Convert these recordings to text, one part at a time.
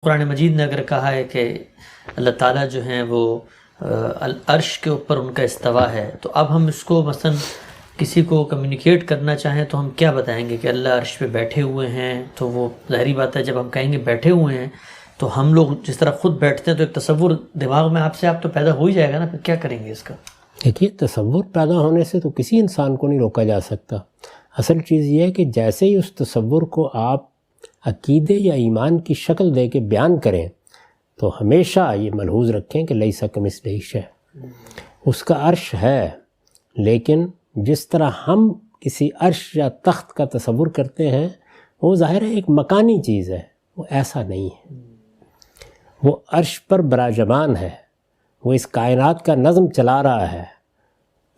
قرآن مجید نے اگر کہا ہے کہ اللہ تعالیٰ جو ہیں وہ عرش کے اوپر ان کا استوا ہے، تو اب ہم اس کو مثلا کسی کو کمیونیکیٹ کرنا چاہیں تو ہم کیا بتائیں گے کہ اللہ عرش پہ بیٹھے ہوئے ہیں؟ تو وہ ظاہری بات ہے، جب ہم کہیں گے بیٹھے ہوئے ہیں تو ہم لوگ جس طرح خود بیٹھتے ہیں تو ایک تصور دماغ میں آپ تو پیدا ہو ہی جائے گا نا، پھر کیا کریں گے اس کا؟ دیکھیے، تصور پیدا ہونے سے تو کسی انسان کو نہیں روکا جا سکتا۔ اصل چیز یہ ہے کہ جیسے ہی اس تصور کو آپ عقیدے یا ایمان کی شکل دے کے بیان کریں تو ہمیشہ یہ ملحوظ رکھیں کہ لیس کمثلہ شیء، اس کا عرش ہے، لیکن جس طرح ہم کسی عرش یا تخت کا تصور کرتے ہیں وہ ظاہر ہے ایک مکانی چیز ہے، وہ ایسا نہیں ہے۔ وہ عرش پر براجمان ہے، وہ اس کائنات کا نظم چلا رہا ہے۔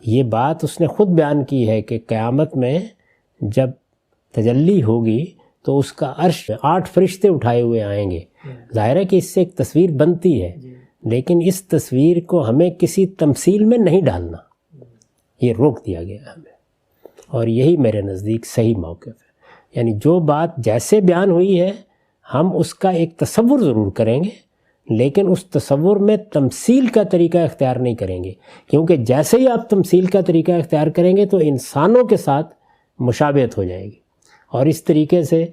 یہ بات اس نے خود بیان کی ہے کہ قیامت میں جب تجلی ہوگی تو اس کا عرش 8 فرشتے اٹھائے ہوئے آئیں گے۔ ظاہر ہے کہ اس سے ایک تصویر بنتی ہے، لیکن اس تصویر کو ہمیں کسی تمثیل میں نہیں ڈالنا، یہ روک دیا گیا ہمیں، اور یہی میرے نزدیک صحیح موقف ہے۔ یعنی جو بات جیسے بیان ہوئی ہے ہم اس کا ایک تصور ضرور کریں گے، لیکن اس تصور میں تمثیل کا طریقہ اختیار نہیں کریں گے، کیونکہ جیسے ہی آپ تمثیل کا طریقہ اختیار کریں گے تو انسانوں کے ساتھ مشابہت ہو جائے گی، اور اس طریقے سے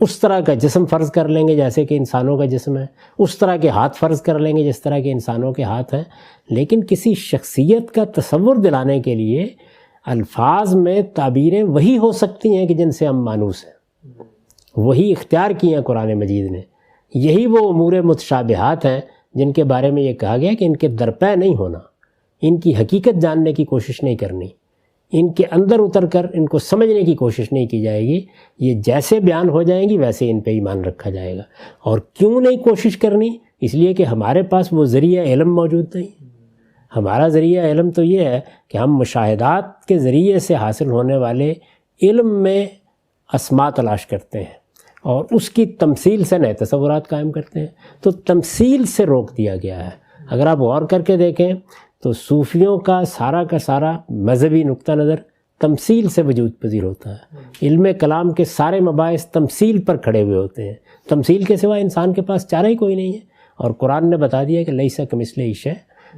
اس طرح کا جسم فرض کر لیں گے جیسے کہ انسانوں کا جسم ہے، اس طرح کے ہاتھ فرض کر لیں گے جس طرح کے انسانوں کے ہاتھ ہیں، لیکن کسی شخصیت کا تصور دلانے کے لیے الفاظ میں تعبیریں وہی ہو سکتی ہیں کہ جن سے ہم مانوس ہیں، وہی اختیار کی ہیں قرآن مجید نے۔ یہی وہ امور متشابہات ہیں جن کے بارے میں یہ کہا گیا کہ ان کے درپے نہیں ہونا، ان کی حقیقت جاننے کی کوشش نہیں کرنی، ان کے اندر اتر کر ان کو سمجھنے کی کوشش نہیں کی جائے گی۔ یہ جیسے بیان ہو جائیں گی ویسے ان پہ ایمان رکھا جائے گا۔ اور کیوں نہیں کوشش کرنی؟ اس لیے کہ ہمارے پاس وہ ذریعہ علم موجود نہیں۔ ہمارا ذریعہ علم تو یہ ہے کہ ہم مشاہدات کے ذریعے سے حاصل ہونے والے علم میں اسماء تلاش کرتے ہیں اور اس کی تمثیل سے نئے تصورات قائم کرتے ہیں، تو تمثیل سے روک دیا گیا ہے۔ اگر آپ غور کر کے دیکھیں تو صوفیوں کا سارا مذہبی نقطہ نظر تمثیل سے وجود پذیر ہوتا ہے۔ علم کلام کے سارے مباحث تمثیل پر کھڑے ہوئے ہوتے ہیں، تمثیل کے سوا انسان کے پاس چارہ ہی کوئی نہیں ہے، اور قرآن نے بتا دیا کہ لیس کمثلہ شیء،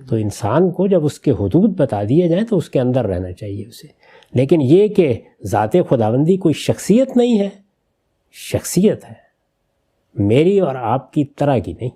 تو انسان کو جب اس کے حدود بتا دیے جائیں تو اس کے اندر رہنا چاہیے اسے۔ لیکن یہ کہ ذات خداوندی کوئی شخصیت نہیں ہے، شخصیت ہے میری اور آپ کی طرح کی نہیں۔